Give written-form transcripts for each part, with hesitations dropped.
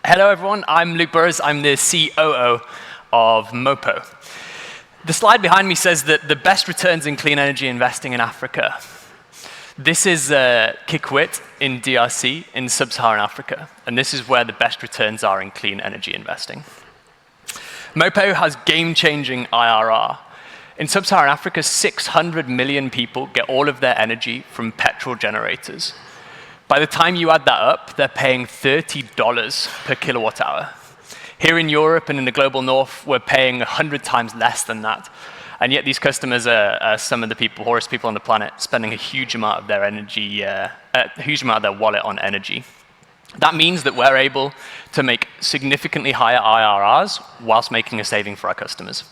Hello, everyone. I'm Luke Burras. I'm the COO of Mopo. The slide behind me says that the best returns in clean energy investing in Africa. This is Kikwit in DRC in sub-Saharan Africa, and this is where the best returns are in clean energy investing. Mopo has game-changing IRR. In sub-Saharan Africa, 600 million people get all of their energy from petrol generators. By the time you add that up, they're paying $30 per kilowatt hour. Here in Europe and in the global north, we're paying 100 times less than that. And yet these customers are some of the poorest people on the planet, spending a huge amount of their energy, a huge amount of their wallet on energy. That means that we're able to make significantly higher IRRs whilst making a saving for our customers.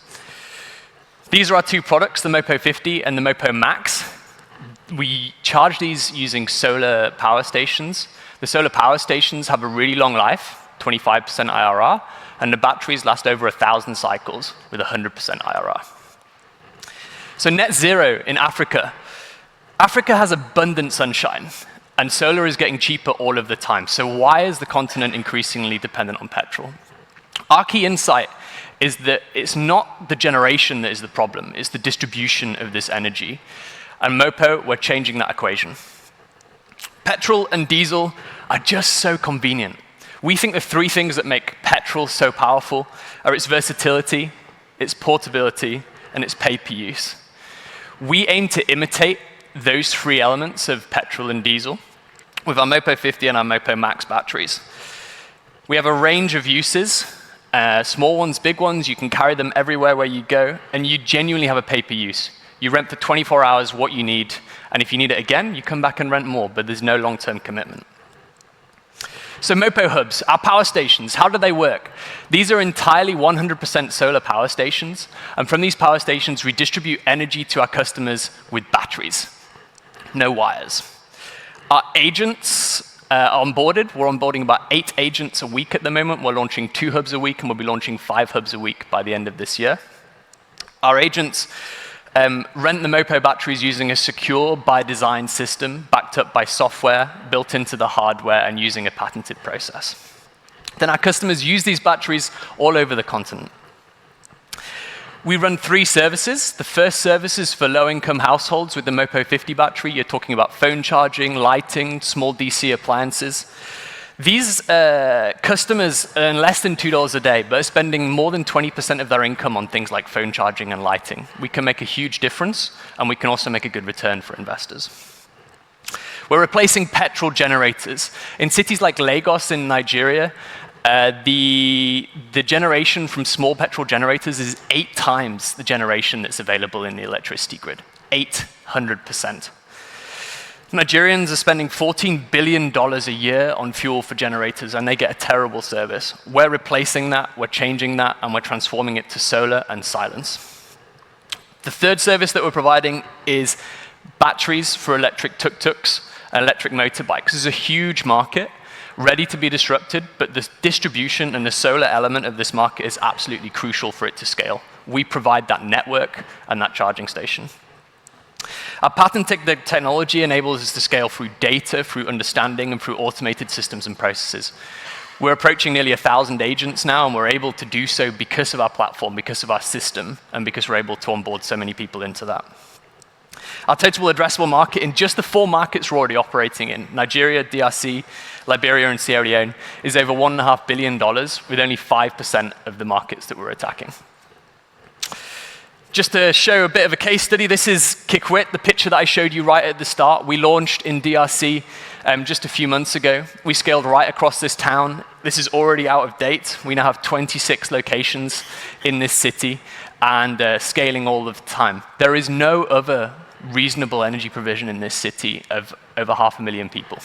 These are our two products, the Mopo 50 and the Mopo Max. We charge these using solar power stations. The solar power stations have a really long life, 25% IRR, and the batteries last over 1,000 cycles with 100% IRR. So net zero in Africa. Africa has abundant sunshine, and solar is getting cheaper all of the time. So why is the continent increasingly dependent on petrol? Our key insight is that it's not the generation that is the problem, it's the distribution of this energy. And Mopo, we're changing that equation. Petrol and diesel are just so convenient. We think the three things that make petrol so powerful are its versatility, its portability, and its pay-per-use. We aim to imitate those three elements of petrol and diesel with our Mopo 50 and our Mopo Max batteries. We have a range of uses, small ones, big ones. You can carry them everywhere where you go, and you genuinely have a pay-per-use. You rent for 24 hours what you need, and if you need it again, you come back and rent more, but there's no long-term commitment. So Mopo hubs, our power stations, how do they work? These are entirely 100% solar power stations, and from these power stations, we distribute energy to our customers with batteries, no wires. Our agents are onboarded. We're onboarding about 8 agents a week at the moment. We're launching 2 hubs a week, and we'll be launching 5 hubs a week by the end of this year. Our agents rent the Mopo batteries using a secure by design system backed up by software built into the hardware and using a patented process. Then our customers use these batteries all over the continent. We run 3 services. The first service is for low-income households with the Mopo 50 battery. You're talking about phone charging, lighting, small DC appliances. These customers earn less than $2 a day, but are spending more than 20% of their income on things like phone charging and lighting. We can make a huge difference, and we can also make a good return for investors. We're replacing petrol generators. In cities like Lagos in Nigeria, the generation from small petrol generators is 8 times the generation that's available in the electricity grid, 800%. Nigerians are spending $14 billion a year on fuel for generators, and they get a terrible service. We're replacing that, we're changing that, and we're transforming it to solar and silence. The third service that we're providing is batteries for electric tuk-tuks and electric motorbikes. This is a huge market, ready to be disrupted, but the distribution and the solar element of this market is absolutely crucial for it to scale. We provide that network and that charging station. Our patented technology enables us to scale through data, through understanding, and through automated systems and processes. We're approaching nearly 1,000 agents now, and we're able to do so because of our platform, because of our system, and because we're able to onboard so many people into that. Our total addressable market in just the 4 markets we're already operating in, Nigeria, DRC, Liberia, and Sierra Leone, is over $1.5 billion, with only 5% of the markets that we're attacking. Just to show a bit of a case study, this is Kikwit, the picture that I showed you right at the start. We launched in DRC just a few months ago. We scaled right across this town. This is already out of date. We now have 26 locations in this city and scaling all of the time. There is no other reasonable energy provision in this city of over 500,000 people.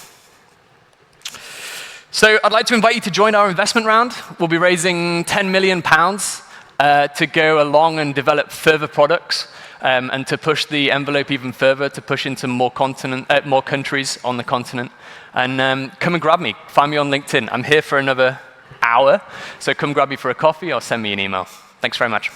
So I'd like to invite you to join our investment round. We'll be raising £10 million to go along and develop further products and to push the envelope even further, to push into more countries on the continent. And come and grab me. Find me on LinkedIn. I'm here for another hour, so come grab me for a coffee or send me an email. Thanks very much.